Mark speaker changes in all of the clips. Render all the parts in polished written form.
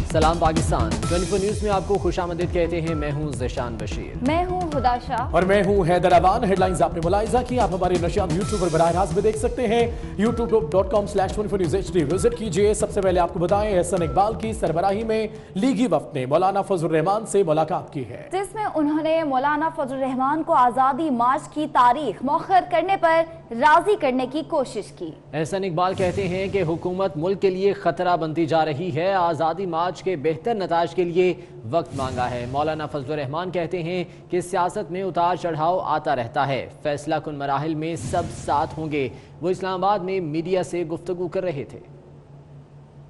Speaker 1: सलाम पाकिस्तान 24 न्यूज में आपको खुशामदीद कहते हैं। मैं हूं ज़िशान बशीर।
Speaker 2: मैं हूं हुदा शाह
Speaker 3: और मैं हूं हैदर अवान। हेडलाइंस आपने मुलाहिजा की। आप हमारे नशियात यूट्यूब पर बराह रास्त में देख सकते हैं। youtube.com/24newshd विजिट कीजिए। सबसे पहले आपको बताएं, एहसन इकबाल की सरबराही में लीगी वफ्द ने मौलाना फजल रहमान से मुलाकात की है,
Speaker 2: जिसमें उन्होंने मौलाना फजल रहमान को आज़ादी मार्च की तारीख मौखर करने पर राजी करने की कोशिश की।
Speaker 1: एहसन इकबाल कहते हैं कि हुकूमत मुल्क के लिए खतरा बनती जा रही है। आज़ादी मार्च के बेहतर नताज के लिए वक्त मांगा है। मौलाना फजल रहमान कहते हैं कि सियासत में उतार चढ़ाव आता रहता है, फैसला कुन मराहिल में सब साथ होंगे। वो इस्लामाबाद में मीडिया से गुफ्तगू कर रहे थे।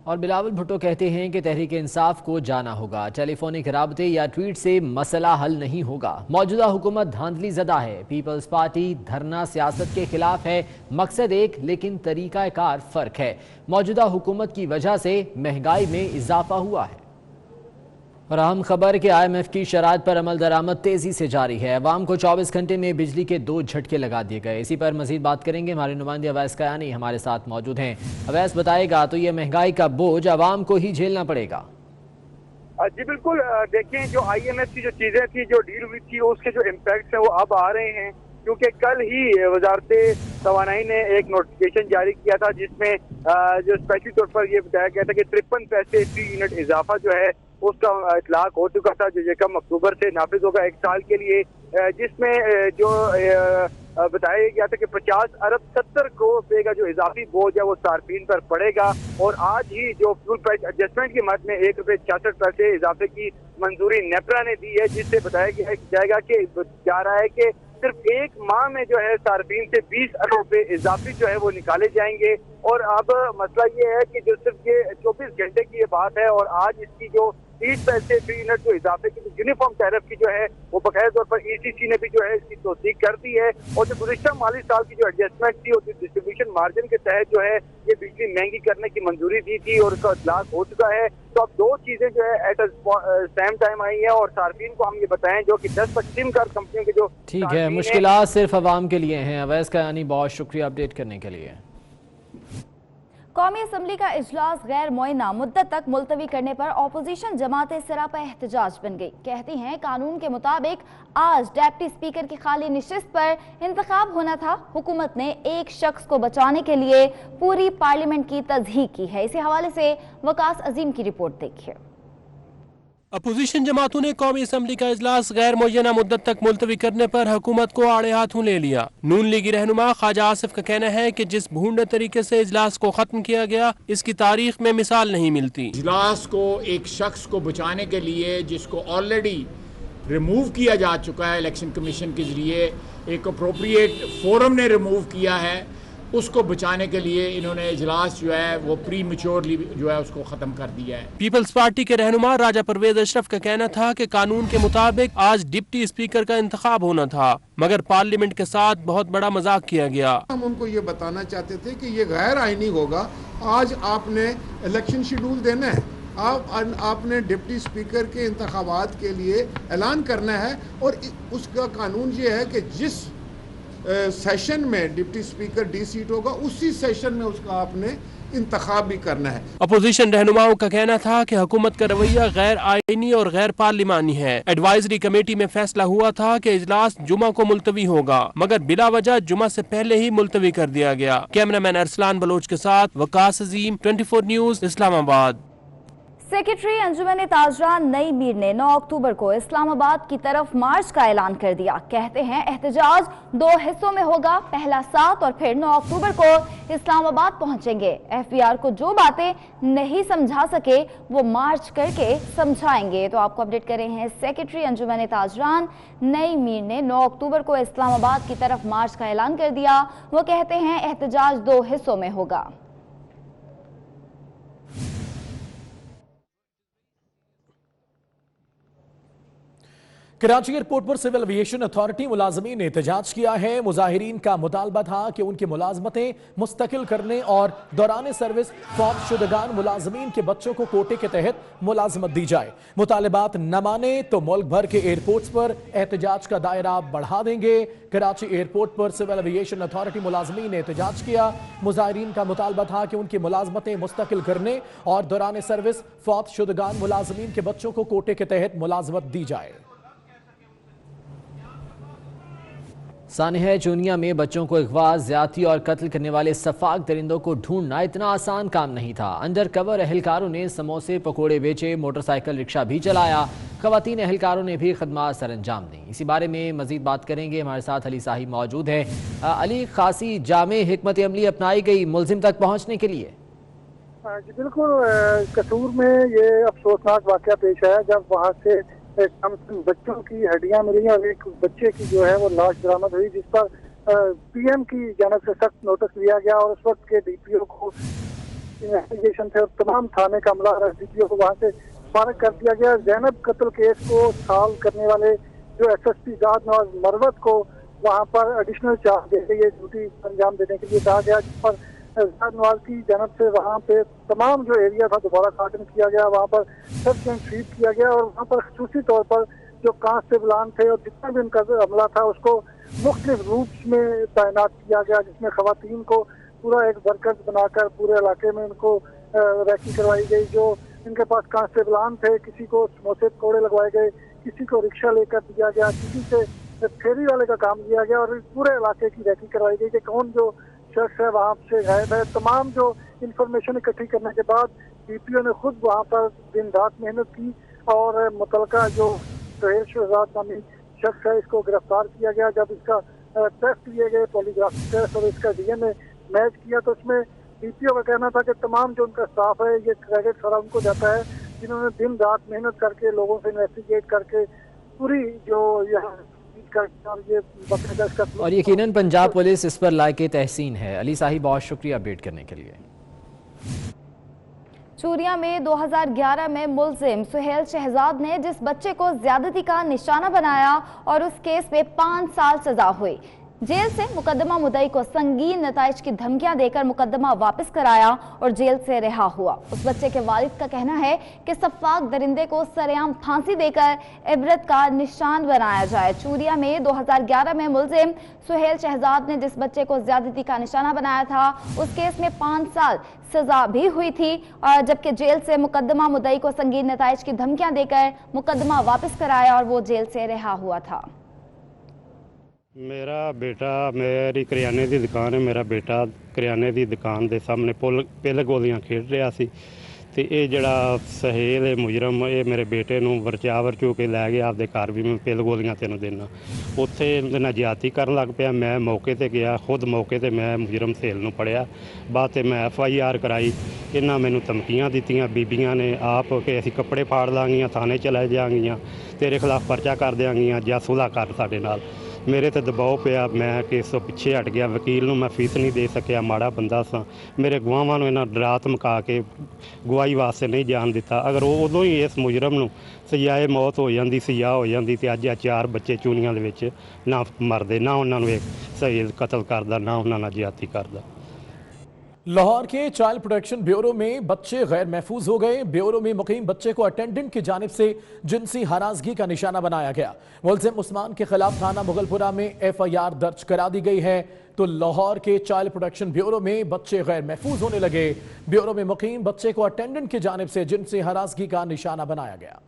Speaker 1: और बिलावल भुट्टो कहते हैं कि तहरीक इंसाफ को जाना होगा, टेलीफोनिक राबते या ट्वीट से मसला हल नहीं होगा। मौजूदा हुकूमत धांधली ज़दा है। पीपल्स पार्टी धरना सियासत के खिलाफ है, मकसद एक लेकिन तरीका कार फ़र्क है। मौजूदा हुकूमत की वजह से महंगाई में इजाफा हुआ है। और अहम खबर कि IMF की शरात पर अमल दरामद तेज़ी से जारी है। अवाम को 24 घंटे में बिजली के 2 झटके लगा दिए गए। इसी पर मजीद बात करेंगे। हमारे नुमाइंदे अवैस कयानी हमारे साथ मौजूद हैं। अवैस बताएगा, तो ये महंगाई का बोझ अवाम को ही झेलना पड़ेगा?
Speaker 4: जी बिल्कुल, देखें जो IMF की जो चीज़ें थी, जो डील हुई थी, उसके जो इम्पैक्ट हैं वो अब आ रहे हैं। क्योंकि कल ही वजारत तवानाई ने एक नोटिफिकेशन जारी किया था, जिसमें जो स्पेशली तौर पर ये बताया गया था कि 53 पैसे फी यूनिट इजाफा जो है उसका इतलाक हो चुका था, जो यकम अक्टूबर से नाफिज होगा 1 साल के लिए। जिसमें जो बताया गया था कि 50 अरब 70 करोड़ रुपए का जो इजाफी बोझ है वो सार्फिन पर पड़ेगा। और आज ही जो फ्यूल प्राइस एडजस्टमेंट की मद में ₹1.66 इजाफे की मंजूरी नेपरा ने दी है, जिससे बताया जाएगा कि जा रहा है कि सिर्फ 1 माह में जो है सार्फिन से 20 अरब रुपए इजाफी जो है वो निकाले जाएंगे। और अब मसला ये है कि जो सिर्फ ये 24 घंटे की ये बात है, और आज इसकी जो 30 पैसे फी यूनिट जो इजाफे की यूनिफॉर्म टैरिफ की जो है वो बकाया तौर पर ECC ने भी जो है इसकी तौसीक कर दी है। और जो गुज़िश्ता माली साल की जो एडजस्टमेंट थी और डिस्ट्रीब्यूशन मार्जिन के तहत जो है ये बिजली महंगी करने की मंजूरी दी थी और उसका इतलाक हो चुका है। तो अब 2 चीजें जो है एट सेम टाइम आई है। और सार्फिन को हम ये बताएं जो कि 10 सिम कार्ड कंपनियों के जो
Speaker 1: ठीक है, मुश्किलात सिर्फ अवाम के लिए हैं। अवैस कयानी, बहुत शुक्रिया अपडेट करने के लिए।
Speaker 2: कौमी असम्बली का इजलास गैर मुअय्यना मुद्दत तक मुलतवी करने पर अपोजिशन जमातें सरापा एहतजाज बन गई। कहती हैं कानून के मुताबिक आज डिप्टी स्पीकर की खाली निशिस्त पर इंतखाब होना था। हुकूमत ने एक शख्स को बचाने के लिए पूरी पार्लियामेंट की तज़हीक की है। इसी हवाले से वकास अजीम की रिपोर्ट देखिए।
Speaker 5: अपोजिशन जमातों ने कौमी असम्बली का इजलास गैर मुअय्यना मुद्दत तक मुलतवी करने पर हुकूमत को आड़े हाथों ले लिया। नून लीगी रहनुमा ख्वाजा आसिफ का कहना है कि जिस भूंडे तरीके से इजलास को खत्म किया गया, इसकी तारीख में मिसाल नहीं मिलती।
Speaker 6: इजलास को एक शख्स को बचाने के लिए, जिसको ऑलरेडी रिमूव किया जा चुका है इलेक्शन कमीशन के जरिए, एक अप्रोप्रिएट फोरम ने रिमूव किया है, उसको बचाने के लिए इन्होंने इजलास जो है वो प्री मैच्योरली जो है उसको खत्म कर दिया है।
Speaker 5: पीपल्स पार्टी के रहनुमा राजा परवेज अशरफ का कहना था कि कानून के मुताबिक आज डिप्टी स्पीकर का इंतखाब होना था, मगर पार्लियामेंट के साथ बहुत बड़ा मजाक किया गया।
Speaker 7: हम उनको ये बताना चाहते थे कि ये गैर आईनी होगा। आज आपने इलेक्शन शेड्यूल देना है, आपने डिप्टी स्पीकर के इंतखाबात के लिए ऐलान करना है, और उसका कानून ये है कि जिस सेशन में डिप्टी स्पीकर डी-सीट होगा, उसी सेशन में उसका आपने इंतखाब भी करना है।
Speaker 5: अपोजिशन रहनुमाओं का कहना था कि हुकूमत का रवैया गैर आईनी और गैर पार्लिमानी है। एडवाइजरी कमेटी में फैसला हुआ था कि इजलास जुमा को मुलतवी होगा, मगर बिला वजह जुमा से पहले ही मुलतवी कर दिया गया। कैमरामैन अरसलान बलोच के साथ वकास अजीम, 24 न्यूज, इस्लामाबाद।
Speaker 2: सेक्रेटरी अंजुमन ताजरान नई मीर ने 9 अक्टूबर को इस्लामाबाद की तरफ मार्च का ऐलान कर दिया। कहते हैं एहतजाज 2 हिस्सों में होगा, पहला 7 और फिर 9 अक्टूबर को इस्लामाबाद पहुंचेंगे। FBR को जो बातें नहीं समझा सके वो मार्च करके समझाएंगे। तो आपको अपडेट कर रहे हैं सेक्रेटरी अंजुमन ताजरान नई मीर ने 9 अक्टूबर को इस्लामाबाद की तरफ मार्च का ऐलान कर दिया। वो कहते हैं एहतजाज 2 हिस्सों में होगा।
Speaker 3: कराची एयरपोर्ट पर सिविल एविएशन अथॉरिटी मुलाजमीन ने एहतजाज किया है। मुजाहिरीन का मुतालबा था कि उनकी मुलाजमतें मुस्तकिल करने और दौरान सर्विस फौत शुदगान मुलाजमीन के बच्चों को कोटे के तहत मुलाजमत दी जाए। मुतालबात न माने तो मुल्क भर के एयरपोर्ट्स पर एहतजाज का दायरा बढ़ा देंगे। कराची एयरपोर्ट पर सिविल एविएशन अथॉरिटी मुलाजमीन ने एहतजाज किया। मुजाहिरीन का मुतालबा था कि उनकी मुलाजमतें मुस्तकिल करने और दौरान सर्विस फौत शुदगान मुलाजमीन के बच्चों को कोटे के तहत मुलाजमत दी जाए।
Speaker 1: सानिया चूनिया में बच्चों को अगवा, ज्यादती और कत्ल करने वाले सफाक दरिंदों को ढूंढना इतना आसान काम नहीं था। अंडर कवर एहलकारों ने समोसे पकोड़े बेचे, मोटरसाइकिल रिक्शा भी चलाया। खवातीन एहलकारों ने भी खदमात सर अंजाम दी। इसी बारे में मजीद बात करेंगे, हमारे साथ अली साहिब मौजूद है। अली, खासी जामे हिकमत अमली अपनाई गई मुलजिम तक पहुँचने के लिए?
Speaker 8: जी बिल्कुल, कसूर में ये अफसोसनाक वाक़या पेश आया जब वहाँ से कम बच्चों की हड्डियां मिली और एक बच्चे की जो है वो लाश बरामद हुई, जिस पर पीएम की जानब से सख्त नोटिस लिया गया और उस वक्त के डीपीओ को इन्वेस्टिगेशन थे और तमाम थाने का अमला डीपीओ को वहाँ से फारिग कर दिया गया। जैनब कत्ल केस को सॉल्व करने वाले जो एसएसपी जाद नवाज मरवत को वहाँ पर एडिशनल चार्ज दे के ये ड्यूटी अंजाम देने के लिए कहा गया, जिस पर जाद नवाज की जानब से वहाँ पे तमाम जो एरिया था दोबारा कार्टन किया गया, वहाँ पर सर्च एंड स्वीप किया गया और वहाँ पर खसूसी तौर पर जो कांस्टेबलान थे और जितना भी उनका अमला था उसको मुख्तलिफ रूट्स में तैनात किया गया, जिसमें खवातीन को पूरा एक वर्कर्स बनाकर पूरे इलाके में उनको रैकी करवाई गई। जो इनके पास कांस्टेबलान थे, किसी को समोसे पकौड़े लगवाए गए, किसी को रिक्शा लेकर दिया गया, किसी से फेरी वाले का काम दिया गया और पूरे इलाके की रैकी करवाई गई कि कौन जो शख्स है वहाँ से गायब है। तमाम जो इंफॉर्मेशन इकट्ठी करने के बाद डीपीओ ने खुद वहाँ पर दिन रात मेहनत की और मुतलका जो सुहेल शहजाद नामी शख्स है इसको गिरफ्तार किया गया। जब इसका टेस्ट लिए गए, पॉलीग्राफी टेस्ट और इसका डीएनए मैच किया तो उसमें डीपीओ का कहना था कि तमाम जो उनका स्टाफ है ये क्रेडिट सारा उनको जाता है, जिन्होंने दिन रात मेहनत करके लोगों से इन्वेस्टिगेट करके पूरी जो यहाँ
Speaker 1: और यकीनन पंजाब पुलिस इस पर लायक तहसीन है। अली साहिब, बहुत शुक्रिया अपडेट करने के लिए।
Speaker 2: चूरिया में 2011 में मुलजिम सुहेल शहजाद ने जिस बच्चे को ज्यादती का निशाना बनाया और उस केस में 5 साल सजा हुई। जेल से मुकदमा मुद्दई को संगीन नताइज की धमकियां देकर मुकदमा वापस कराया और जेल से रिहा हुआ। उस बच्चे के वालिद का कहना है कि सफाक दरिंदे को सरेआम फांसी देकर इबरत का निशान बनाया जाए। चूरिया में 2011 में मुलजिम सुहेल शहजाद ने जिस बच्चे को ज्यादती का निशाना बनाया था उस केस में 5 साल सजा भी हुई थी, और जबकि जेल से मुकदमा मुद्दई को संगीन नताइज की धमकियां देकर मुकदमा वापस कराया और वो जेल से रिहा हुआ था।
Speaker 9: मेरा बेटा, मेरी करियाने की दुकान है, मेरा बेटा करियाने की दुकान के सामने पिल गोलियां खेड रहा सी ते ये जड़ा सहेल है मुजरम, ये मेरे बेटे नूं वरचा वरचू के लै गया आपदे घर भी मैं पिल गोलियां तेन देना। उत्थे नाजाती करन लग पिया। मैं मौके ते गया, खुद मौके ते मैं मुजरम सहेल नूं फड़िया। बाद ते मैं FIR कराई। इन्हां मैनूं धमकियां दित्तियां बीबियां ने आप कि असीं कपड़े फाड़ लांगियां, थाने चले जाएंगियां, तेरे खिलाफ पर्चा कर देंगियां जां सुलह कर साडे नाल। मेरे ते दबाव पिया, मैं केस तो पिछे हट गया। वकील नूं मैं फीस नहीं दे सकिया, माड़ा बंदा सां। मेरे गवाहां नूं इन्हां डरा धमका के गवाही वास्ते नहीं जान दिता। अगर उदों ही इस मुजरम नूं सजाए मौत हो जाती, सजा हो जाती तो अज 4 बच्चे चूनियां दे विच ना मरदे, ना उन्हां नूं सही कतल करदा, ना उन्हां नाल ज्यादती करदा।
Speaker 3: लाहौर के चाइल्ड प्रोटेक्शन ब्यूरो में बच्चे गैर महफूज हो गए। ब्यूरो में मुकीम बच्चे को अटेंडेंट की जानिब से जिनसी हरासगी का निशाना बनाया गया। मुलजिम उस्मान के खिलाफ थाना मुगलपुरा में FIR दर्ज करा दी गई है। तो लाहौर के चाइल्ड प्रोटेक्शन ब्यूरो में बच्चे गैर महफूज होने लगे। ब्यूरो में मुकीम बच्चे को अटेंडेंट की जानिब से जिनसी हरासगी का निशाना बनाया गया।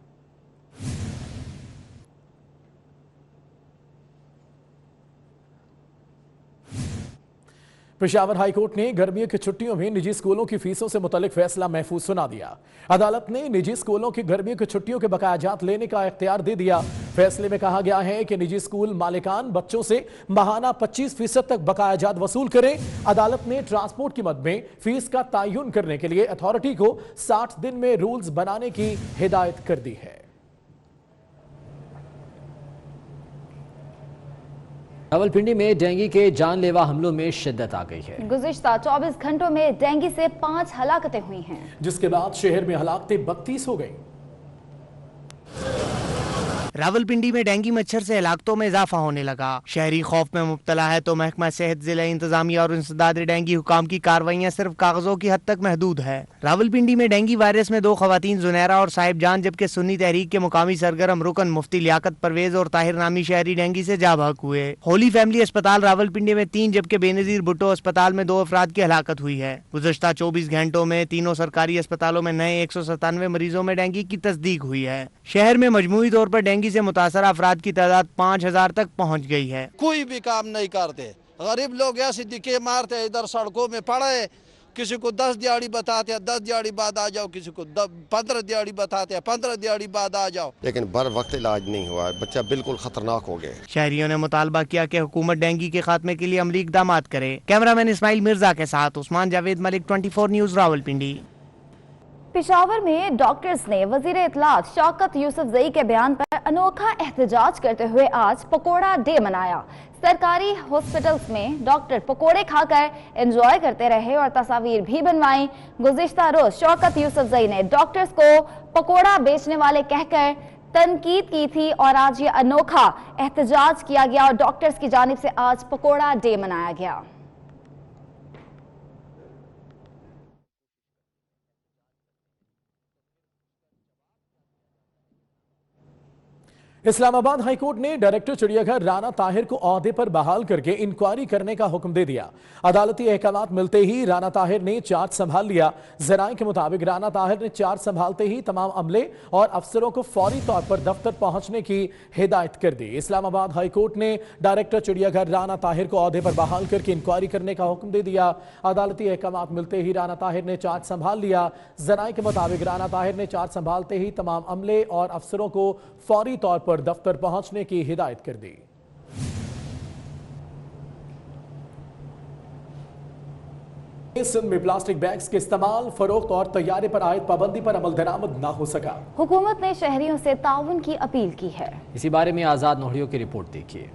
Speaker 3: पेशावर हाई कोर्ट ने गर्मियों की छुट्टियों में निजी स्कूलों की फीसों से मुतल्लिक फैसला महफूज सुना दिया। अदालत ने निजी स्कूलों की गर्मियों की छुट्टियों के बकायाजात लेने का इख्तियार दे दिया। फैसले में कहा गया है कि निजी स्कूल मालिकान बच्चों से माहाना 25% तक बकायाजात वसूल करें। अदालत ने ट्रांसपोर्ट की मद में फीस का तयन करने के लिए अथॉरिटी को 60 दिन में रूल्स बनाने की हिदायत कर दी है।
Speaker 1: रावलपिंडी में डेंगू के जानलेवा हमलों में शिद्दत आ गई है।
Speaker 2: गुज़िश्ता 24 घंटों में डेंगू से 5 हलाकतें हुई हैं,
Speaker 3: जिसके बाद शहर में हलाकतें 32 हो गई।
Speaker 10: रावलपिंडी में डेंगू मच्छर से हलाकतों में इजाफा होने लगा। शहरी खौफ में मुब्तला है तो महकमा सेहत, जिला इंतजामिया और इंसदाद डेंगू हुकाम की कार्रवाइयाँ सिर्फ कागजों की हद तक महदूद है। रावलपिंडी में डेंगू वायरस में 2 खवातीन जुनैरा और साहिब जान, जबकि सुन्नी तहरीक के मुकामी सरगर्म रुकन मुफ्ती लियाकत परवेज और ताहिर नामी शहरी डेंगू से जा बहक हुए। होली फैमिली अस्पताल रावलपिंडी में 3 जबकि बेनजीर भुट्टो अस्पताल में 2 अफराद की हलाकत हुई है। गुज़श्ता 24 घंटों में तीनों सरकारी अस्पतालों में नए 197 मरीजों में डेंगू की तस्दीक हुई है। शहर में मजमूई तौर पर डेंगू से मुतासर अफराद की तादाद 5000 तक पहुँच गई है।
Speaker 11: कोई भी काम नहीं करते, गरीब लोग ऐसे दिखे मारते, इधर सड़कों में पड़े, किसी को 10 दिहाड़ी बताते हैं 10 दिहाड़ी बाद आ जाओ, किसी को 15 दिहाड़ी बताते हैं 15 दिहाड़ी बाद आ जाओ, लेकिन बर वक्त इलाज नहीं हुआ है, बच्चा बिल्कुल खतरनाक हो गए।
Speaker 10: शहरियों ने मुतालबा किया कि हुकूमत डेंगू के खात्मे के लिए अमली इक़दामात करे। कैमरामैन इस्माइल मिर्जा के साथ उस्मान जावेद मलिक, 24 न्यूज़ रावलपिंडी।
Speaker 2: पेशावर में डॉक्टर्स ने वजीर इत्तलात शौकत यूसुफजई के बयान पर अनोखा एहतजाज करते हुए आज पकोड़ा डे मनाया। सरकारी हॉस्पिटल्स में डॉक्टर पकोड़े खाकर एंजॉय करते रहे और तस्वीर भी बनवाई। गुज़िश्ता रोज शौकत यूसुफजई ने डॉक्टर्स को पकोड़ा बेचने वाले कहकर तनकीद की थी और आज ये अनोखा एहतजाज किया गया और डॉक्टर्स की जानिब से आज पकोड़ा डे मनाया गया।
Speaker 3: इस्लामाबाद हाईकोर्ट ने डायरेक्टर चिड़ियाघर राना ताहिर को ओहदे पर बहाल करके इंक्वायरी करने का हुक्म दे दिया। अदालती अहकामात मिलते ही राना ताहिर ने चार्ज संभाल लिया। जराए के मुताबिक राना ताहिर ने चार्ज संभालते ही तमाम अमले और अफसरों को फौरी तौर पर दफ्तर पहुंचने की हिदायत कर दी। इस्लामाबाद हाईकोर्ट ने डायरेक्टर चिड़ियाघर राना ताहिर को ओहदे पर बहाल करके इंक्वायरी करने का हुक्म दे दिया। अदालती अहकामात मिलते ही राना ताहिर ने चार्ज संभाल लिया। जराए के मुताबिक राना ताहिर ने चार्ज संभालते ही तमाम अमले और अफसरों को फौरी तौर पर दफ्तर पहुंचने की हिदायत कर दी। सिंध में प्लास्टिक बैग्स के इस्तेमाल, फरोख्त और तैयारे पर आयद पाबंदी पर अमल दरामद न हो सका।
Speaker 2: हुकूमत ने शहरियों से ताउन की अपील की है।
Speaker 1: इसी बारे में आजाद नोहड़ियों की रिपोर्ट देखिए।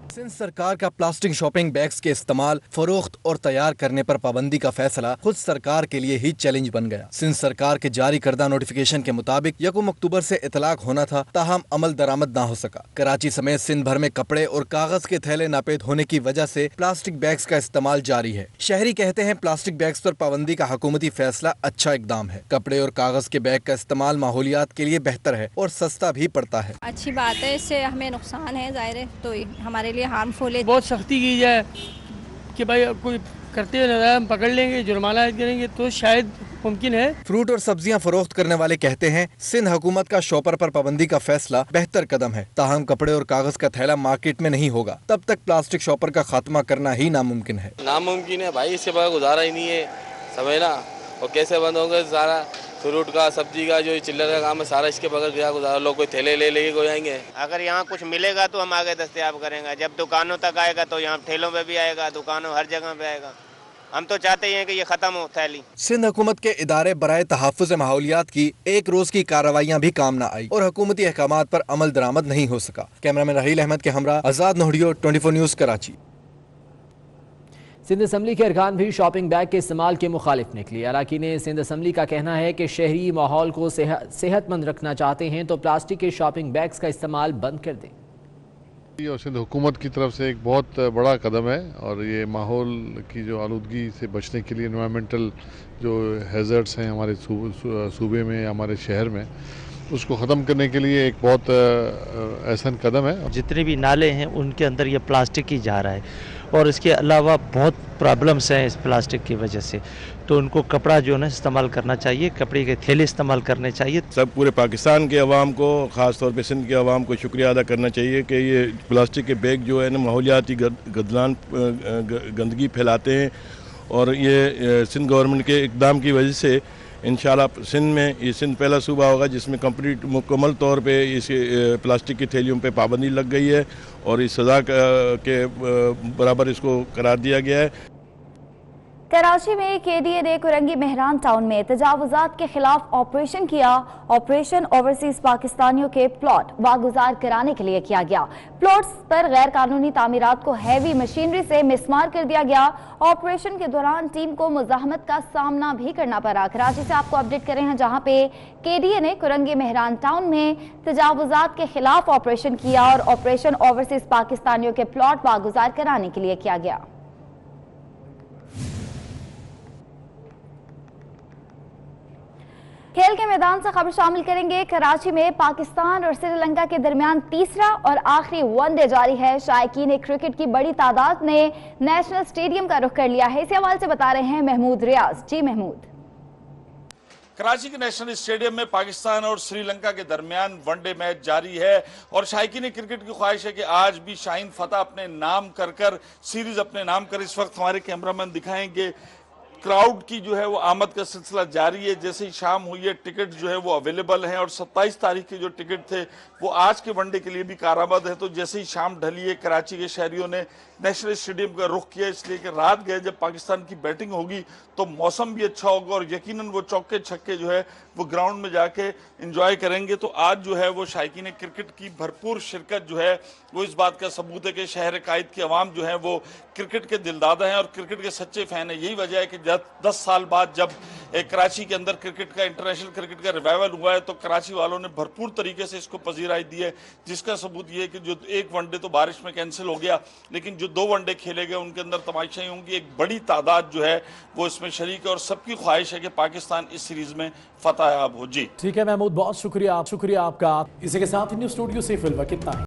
Speaker 12: सिंध सरकार का प्लास्टिक शॉपिंग बैग्स के इस्तेमाल, फरोख्त और तैयार करने पर पाबंदी का फैसला खुद सरकार के लिए ही चैलेंज बन गया। सिंध सरकार के जारी करदा नोटिफिकेशन के मुताबिक 1 अक्टूबर से इतलाक होना था, ताहम अमल दरामद ना हो सका। कराची समेत सिंध भर में कपड़े और कागज के थैले नापेद होने की वजह से प्लास्टिक बैग्स का इस्तेमाल जारी है। शहरी कहते हैं प्लास्टिक बैग्स पर पाबंदी का हुकूमती फैसला अच्छा इकदाम है। कपड़े और कागज के बैग का इस्तेमाल माहौलियात के लिए बेहतर है और सस्ता भी पड़ता है।
Speaker 13: अच्छी बात है, इससे हमें नुकसान है जाहिर है, तो हमारे लिए हार्मफुल है।
Speaker 14: बहुत सख्ती की जाए कि भाई कोई करते हुए नजर हम पकड़ लेंगे, जुर्माना करेंगे तो शायद मुमकिन है।
Speaker 12: फ्रूट और सब्जियां फरोख्त करने वाले कहते हैं सिंध हुकूमत का शॉपर पर पाबंदी का फैसला बेहतर कदम है। ताहम कपड़े और कागज का थैला मार्केट में नहीं होगा तब तक प्लास्टिक शॉपर का खात्मा करना ही नामुमकिन है।
Speaker 15: नामुमकिन है भाई, इससे बड़ा गुजारा ही नहीं है, समझना। और कैसे बंद होगा सारा फ्रूट का, सब्जी का, जो चिल्लर का काम है सारा इसके बगैर क्या गुजारा। लोग कोई थैले ले लेके कोई आएंगे।
Speaker 16: अगर यहाँ कुछ मिलेगा तो हम आगे दस्तयाब करेंगे, जब दुकानों तक आएगा तो यहाँ ठेलों पे भी आएगा, दुकानों हर जगह पे आएगा। हम तो चाहते हैं कि ये खत्म हो थैली।
Speaker 12: सिंध हुकूमत के इदारे बराए तहफ़्फ़ुज़ माहौलियात की एक रोज की कार्रवाइयाँ भी काम न आई और हुकूमती अहकामात पर अमल दरामद नहीं हो सका। कैमरामैन रहील अहमद के हमरा आजाद नोहड़ियो, 24 न्यूज़ कराची।
Speaker 1: सिंध असम्बली के अरकान भी शॉपिंग बैग के इस्तेमाल के मुखालिफ निकली। अराकीन सिंध असम्बली का कहना है कि शहरी माहौल को सेहतमंद रखना चाहते हैं तो प्लास्टिक के शॉपिंग बैग्स का इस्तेमाल बंद कर दें।
Speaker 17: और सिंध हुकूमत की तरफ से एक बहुत बड़ा कदम है और ये माहौल की जो आलूदगी से बचने के लिए एनवायरमेंटल जो हैज़र्ड्स हैं हमारे सूबे में, हमारे शहर में, उसको ख़त्म करने के लिए एक बहुत अहसन कदम है।
Speaker 18: जितने भी नाले हैं उनके अंदर ये प्लास्टिक ही जा रहा है और इसके अलावा बहुत प्रॉब्लम्स हैं इस प्लास्टिक की वजह से, तो उनको कपड़ा जो है ना इस्तेमाल करना चाहिए, कपड़े के थैले इस्तेमाल करने चाहिए।
Speaker 19: सब पूरे पाकिस्तान के अवाम को, ख़ास तौर पे सिंध के अवाम को शुक्रिया अदा करना चाहिए कि ये प्लास्टिक के बैग जो है ना माहौलियाती गंदगी फैलाते हैं और ये सिंध गवर्नमेंट के इक़दाम की वजह से इंशाल्लाह सिंध में ये सिंध पहला सूबा होगा जिसमें कंप्लीट मुकम्मल तौर पे इस प्लास्टिक की थैलियों पे पाबंदी लग गई है और इस सज़ा के बराबर इसको करार दिया गया है।
Speaker 2: कराची में KDA ने कुरंगी मेहरान टाउन में तजावुजात के खिलाफ ऑपरेशन किया। ऑपरेशन ओवरसीज पाकिस्तानियों के प्लॉट वागुजार कराने के लिए किया गया। प्लॉट्स पर गैर कानूनी तामीरात को हैवी मशीनरी से मिसमार कर दिया गया। ऑपरेशन के दौरान टीम को मुजाहमत का सामना भी करना पड़ा। कराची से आपको अपडेट कर रहे हैं, जहां पे KDA ने कुरंगी मेहरान टाउन में तजावुजात के खिलाफ ऑपरेशन किया और ऑपरेशन ओवरसीज पाकिस्तानियों के प्लॉट वागुजार कराने के लिए किया गया। खेल के मैदान से खबर शामिल करेंगे। कराची में पाकिस्तान और श्रीलंका के दरमियान तीसरा और आखिरी वनडे जारी है। शायकीन क्रिकेट की बड़ी तादाद ने नेशनल स्टेडियम का रुख कर लिया है। इस हवाले से बता रहे हैं महमूद रियाज। जी महमूद।
Speaker 20: कराची के नेशनल स्टेडियम में पाकिस्तान और श्रीलंका के दरमियान वनडे मैच जारी है और शायकीन क्रिकेट की ख्वाहिश है कि आज भी शाहीन फतह अपने नाम कर सीरीज अपने नाम कर। इस वक्त हमारे कैमरामैन दिखाएंगे क्राउड की जो है वो आमद का सिलसिला जारी है। जैसे ही शाम हुई है टिकट जो है वो अवेलेबल हैं और 27 तारीख के जो टिकट थे वो आज के वनडे के लिए भी कारआमद है। तो जैसे ही शाम ढली है कराची के शहरियों ने नेशनल स्टेडियम का रुख किया, इसलिए कि रात गए जब पाकिस्तान की बैटिंग होगी तो मौसम भी अच्छा होगा और यकीनन वो चौके छक्के जो है वो ग्राउंड में जाके एंजॉय करेंगे। तो आज जो है वो शायकीन क्रिकेट की भरपूर शिरकत जो है वो इस बात का सबूत है कि शहर कायद की आवाम जो है वो क्रिकेट के दिलदादा हैं और क्रिकेट के सच्चे फैन है। यही वजह है कि 10 साल बाद जब कराची के अंदर क्रिकेट का इंटरनेशनल क्रिकेट का रिवाइवल हुआ है तो कराची वालों ने भरपूर तरीके से इसको पजीराई दी है, जिसका सबूत ये है कि जो एक वनडे तो बारिश में कैंसिल हो गया, लेकिन जो 2 वनडे खेले गए उनके अंदर तमाशाई होंगी। एक बड़ी तादाद जो है वो इसमें शरीक है और सबकी ख्वाहिश है कि पाकिस्तान इस सीरीज में फतह याब हो। जी
Speaker 3: ठीक है महमूद, बहुत शुक्रिया आपका। इसी के साथ न्यूज़ स्टूडियो से फिलहाल कितना है।